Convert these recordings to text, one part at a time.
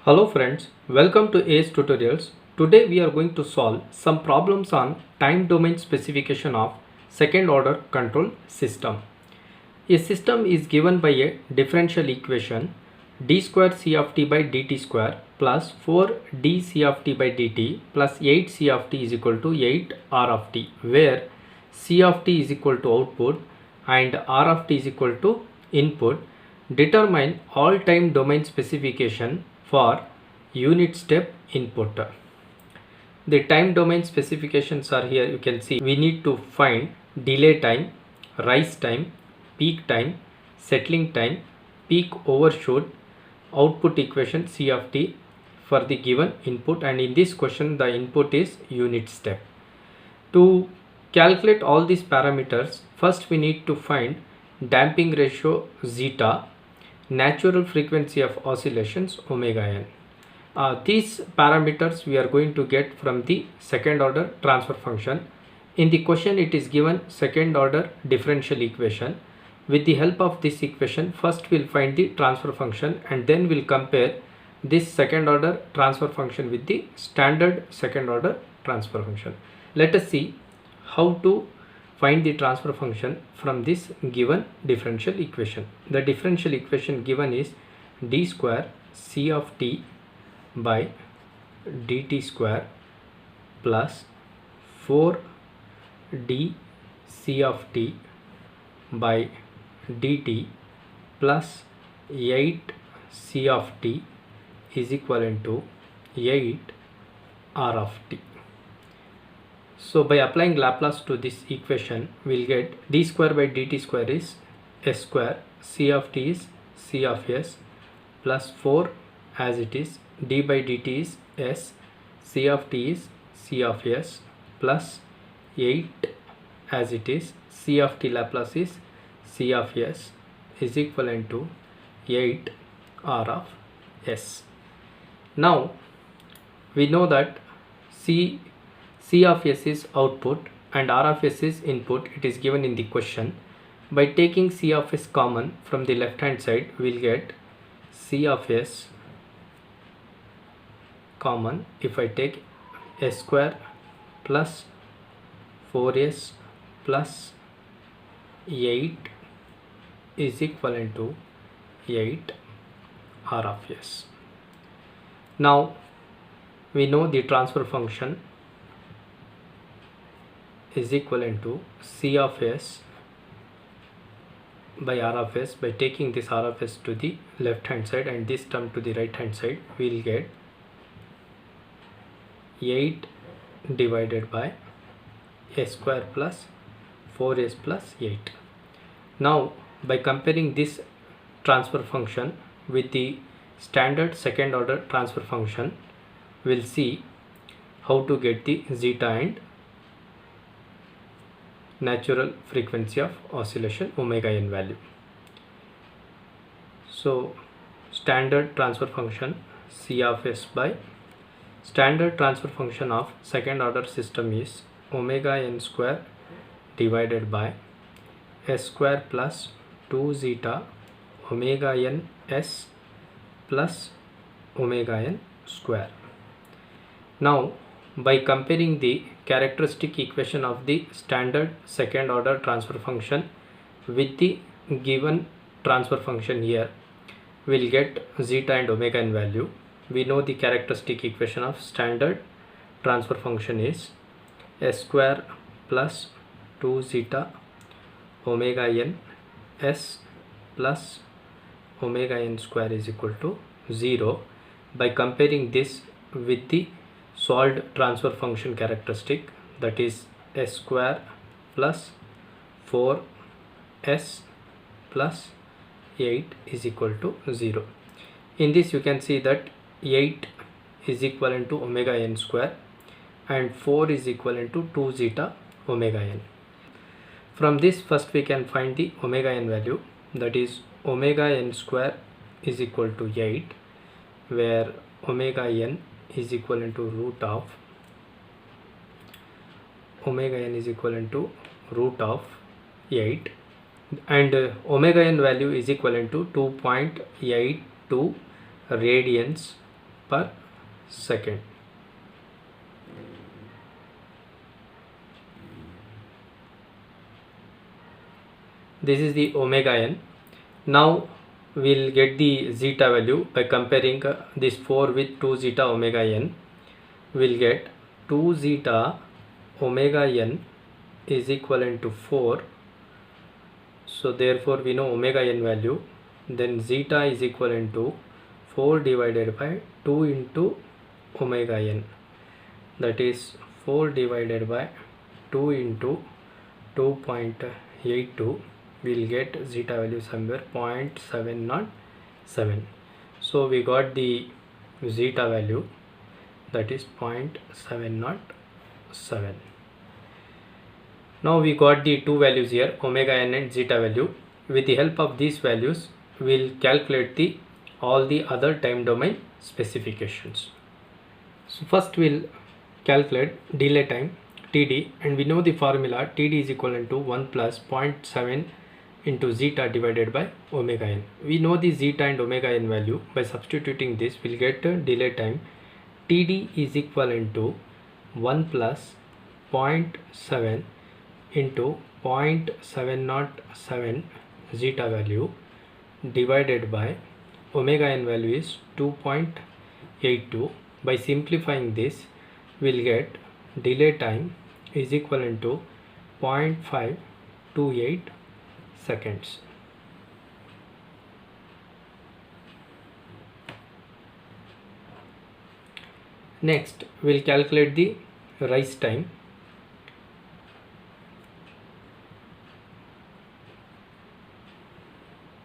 Hello friends, welcome to ACE Tutorials. Today we are going to solve some problems on time domain specification of second order control system. A system is given by a differential equation d square c of t by dt square plus 4d c of t by dt plus 8 c of t is equal to 8 r of t, where c of t is equal to output and r of t is equal to input. Determine all time domain specification for unit step input. The time domain specifications are here. You can see we need to find delay time, rise time, peak time, settling time, peak overshoot, output equation c of t for the given input, and in this question the input is unit step. To calculate all these parameters, first we need to find damping ratio zeta, natural frequency of oscillations omega n. These parameters we are going to get from the second order transfer function. In the question it is given second order differential equation. With the help of this equation, first we'll find the transfer function and then we'll compare this second order transfer function with the standard second order transfer function. Let us see how to find the transfer function from this given differential equation. The differential equation given is d square c of t by dt square plus 4d c of t by dt plus 8 c of t is equivalent to 8 r of t. So by applying Laplace to this equation, we'll get d square by dt square is s square, c of t is c of s plus 4 as it is, d by dt is s, c of t is c of s plus 8 as it is, c of t Laplace is c of s is equivalent to 8 r of s. Now we know that c of s is output and r of s is input. It is given in the question. By taking c of s common from the left hand side, we'll get c of s common. If I take s square plus 4s plus 8 is equivalent to 8 r of s. Now we know the transfer function is equivalent to c of s by r of s. By taking this r of s to the left hand side and this term to the right hand side, we'll get 8 divided by s square plus 4s plus 8. Now by comparing this transfer function with the standard second order transfer function, we'll see how to get the zeta and natural frequency of oscillation omega n value. So standard transfer function c of s by standard transfer function of second order system is omega n square divided by s square plus 2 zeta omega n s plus omega n square. Now by comparing the characteristic equation of the standard second order transfer function with the given transfer function here, we'll get zeta and omega n value. We know the characteristic equation of standard transfer function is s square plus 2 zeta omega n s plus omega n square is equal to 0. By comparing this with the solved transfer function characteristic, that is s square plus 4s plus 8 is equal to 0. In this you can see that 8 is equivalent to omega n square and 4 is equivalent to 2 zeta omega n. From this first we can find the omega n value, that is omega n square is equal to 8, where omega n is equivalent to root of omega n is equivalent to root of 8, and omega n value is equivalent to 2.82 radians per second. This is the omega n. Now we'll get the zeta value by comparing this 4 with 2 zeta omega n. We'll get 2 zeta omega n is equivalent to 4. So therefore we know omega n value. Then zeta is equivalent to 4 divided by 2 into omega n. That is 4 divided by 2 into 2.82. We'll get zeta value somewhere 0.707. So we got the zeta value, that is 0.707. Now we got the two values here, omega n and zeta value. With the help of these values, we'll calculate all the other time domain specifications. So first we'll calculate delay time TD, and we know the formula TD is equivalent to 1 plus 0.7 into zeta divided by omega n. We know the zeta and omega n value. By substituting this, we'll get delay time TD is equivalent to 1 plus 0.7 into 0.707 zeta value divided by omega n value is 2.82. By simplifying this, we'll get delay time is equivalent to 0.528 seconds. Next, we'll calculate the rise time.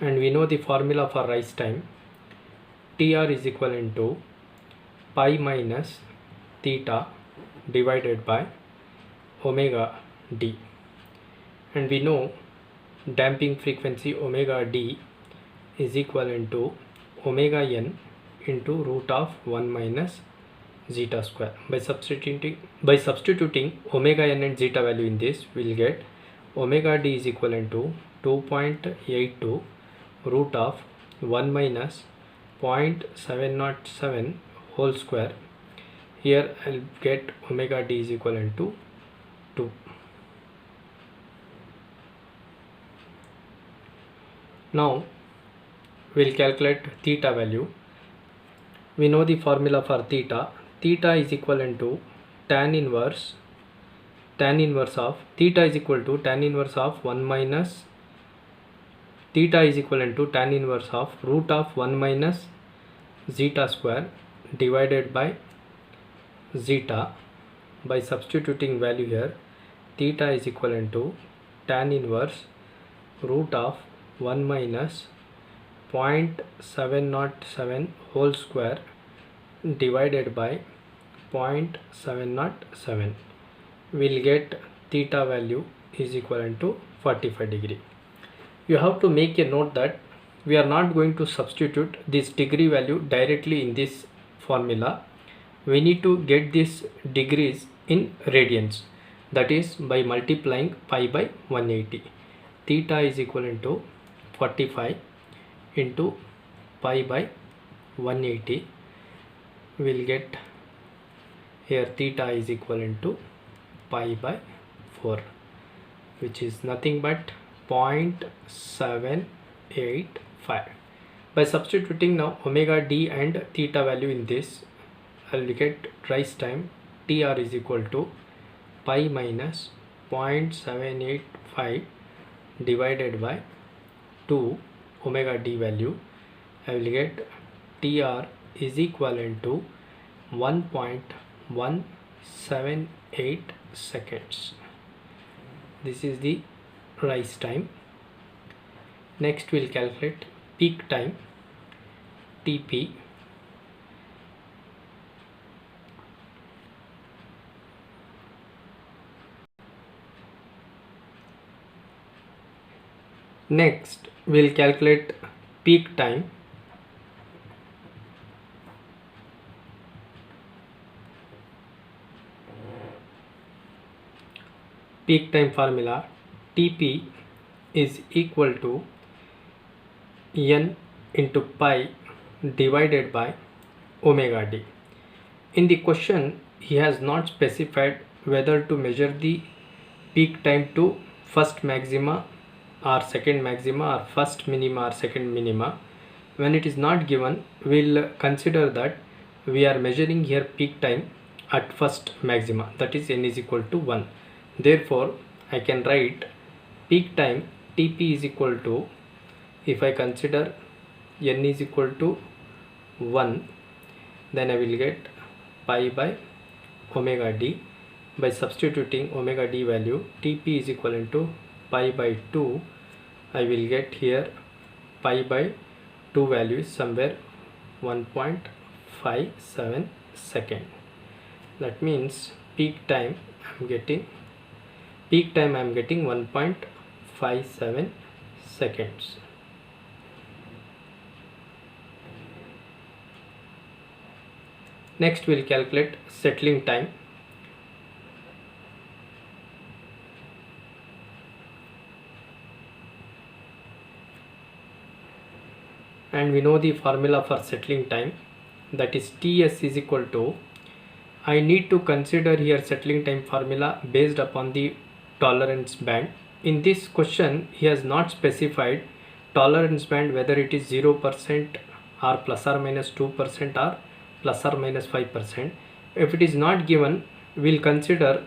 And we know the formula for rise time. TR is equivalent to pi minus theta divided by omega d. And we know damping frequency omega d is equivalent to omega n into root of 1 minus zeta square. By substituting omega n and zeta value in this, we'll get omega d is equivalent to 2.82 root of 1 minus 0.707 whole square. Here I'll get omega d is equivalent to 2. Now we'll calculate theta value. We know the formula for theta. Theta is equivalent to tan inverse of theta is equal to tan inverse of 1 minus theta is equivalent to tan inverse of root of 1 minus zeta square divided by zeta. By substituting value here, theta is equivalent to tan inverse root of 1 minus 0.707 whole square divided by 0.707. We'll get theta value is equivalent to 45 degree. You have to make a note that we are not going to substitute this degree value directly in this formula. We need to get this degrees in radians, that is by multiplying pi by 180. Theta is equivalent to 45 into pi by 180. We'll get here theta is equivalent to pi by 4, which is nothing but 0.785. By substituting now omega d and theta value in this, I'll get rise time TR is equal to pi minus 0.785 divided by 2 omega d value. I will get TR is equivalent to 1.178 seconds. This is the rise time. Next we'll calculate peak time TP. Next we'll calculate peak time. Peak time formula TP is equal to n into pi divided by omega d. In the question, he has not specified whether to measure the peak time to first maxima or second maxima or first minima or second minima. When it is not given, we'll consider that we are measuring here peak time at first maxima, that is n is equal to 1. Therefore, I can write peak time Tp is equal to, if I consider n is equal to 1, then I will get pi by omega d. By substituting omega d value, Tp is equal to pi by 2, I will get here pi by 2 value is somewhere 1.57 second. That means peak time I am getting 1.57 seconds. Next we'll calculate settling time. And we know the formula for settling time, that is Ts is equal to, I need to consider here settling time formula based upon the tolerance band. In this question he has not specified tolerance band whether it is 0% or plus or minus 2% or plus or minus 5%. If it is not given, we'll consider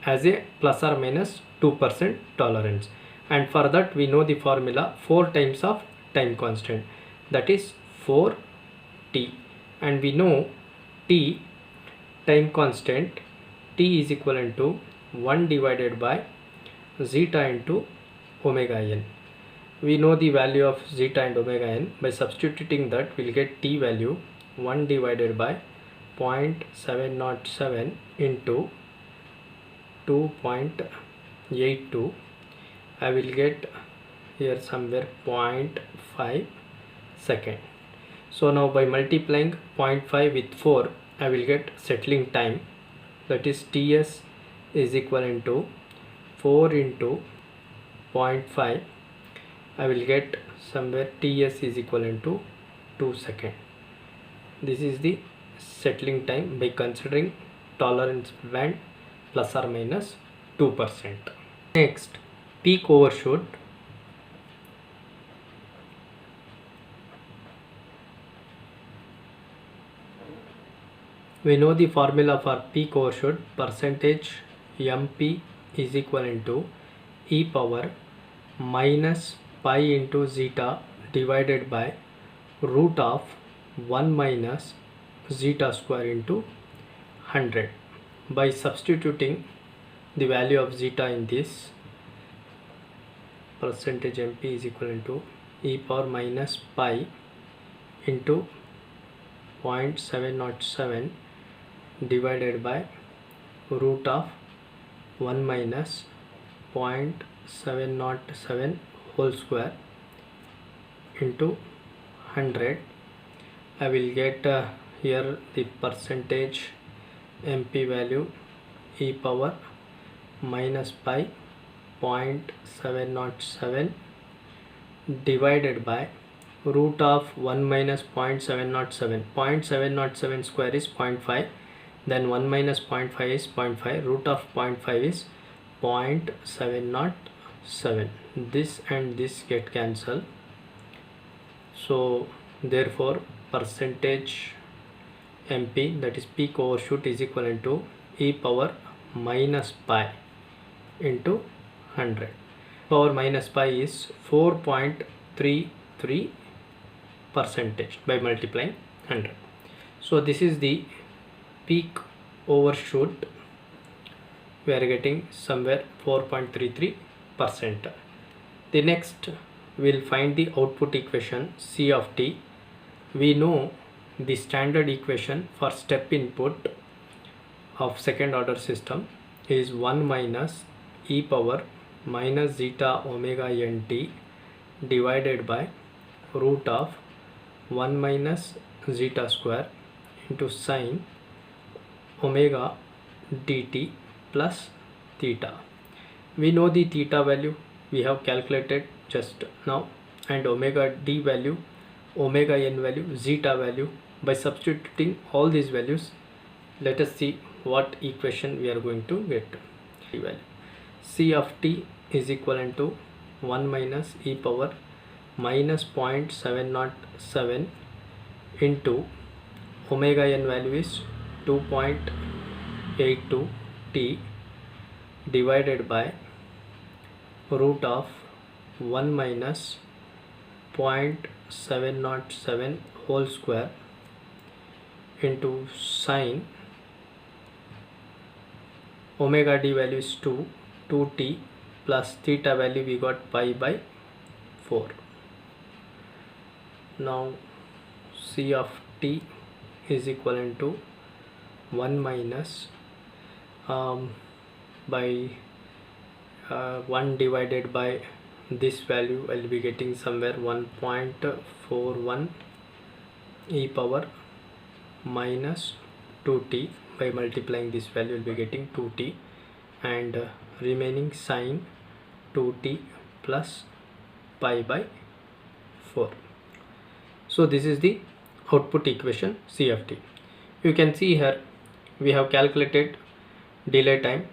as a plus or minus 2% tolerance, and for that we know the formula 4 times of time constant, that is 4t, and we know t time constant t is equivalent to 1 divided by zeta into omega n. We know the value of zeta and omega n. By substituting that, we'll get t value 1 divided by 0.707 into 2.82. I will get here somewhere 0.5 second. So now by multiplying 0.5 with 4, I will get settling time, that is Ts is equivalent to 4 into 0.5. I will get somewhere Ts is equivalent to 2 seconds. This is the settling time by considering tolerance band plus or minus 2%. Next, peak overshoot. We know the formula for peak overshoot, percentage MP is equivalent to e power minus pi into zeta divided by root of 1 minus zeta square into 100. By substituting the value of zeta in this, percentage MP is equivalent to e power minus pi into 0.707 divided by root of 1 minus 0.707 whole square into 100. I will get here the percentage MP value e power minus pi 0.707 divided by root of 1 minus 0.707. 0.707 square is 0.5, then 1 minus 0.5 is 0.5, root of 0.5 is 0.707. This and this get cancelled, so therefore percentage MP, that is peak overshoot, is equivalent to e power minus pi into 100. Power minus pi is 4.33 percentage by multiplying 100. So this is the peak overshoot. We are getting somewhere 4.33%. The next we'll find the output equation C of t. We know the standard equation for step input of second order system is 1 minus e power minus zeta omega nt divided by root of 1 minus zeta square into sine omega dt plus theta. We know the theta value, we have calculated just now, and omega d value, omega n value, zeta value By substituting all these values, let us see what equation we are going to get. Value C of t is equivalent to 1 minus e power minus 0.707 into omega n value is 2.82 t divided by root of 1 minus 0.707 whole square into sine omega d value is 2t plus theta value we got pi by 4. Now C of t is equivalent to 1 minus by 1 divided by this value. I will be getting somewhere 1.41 e power minus 2t. By multiplying this value will be getting 2t, and remaining sine 2t plus pi by 4. So this is the output equation C of t. You can see here we have calculated delay time,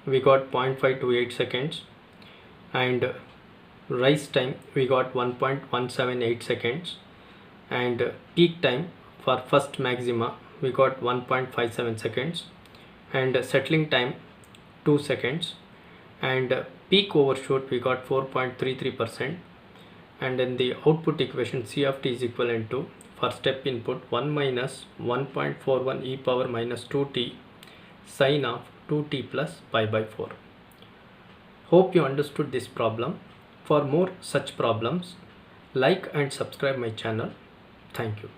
we got 0.528 seconds, and rise time we got 1.178 seconds, and peak time for first maxima we got 1.57 seconds, and settling time 2 seconds, and peak overshoot we got 4.33%. and then the output equation C of t is equivalent to, for step input, 1 minus 1.41 e power minus 2t sine of 2t plus pi by 4. Hope you understood this problem. For more such problems, like and subscribe my channel. Thank you.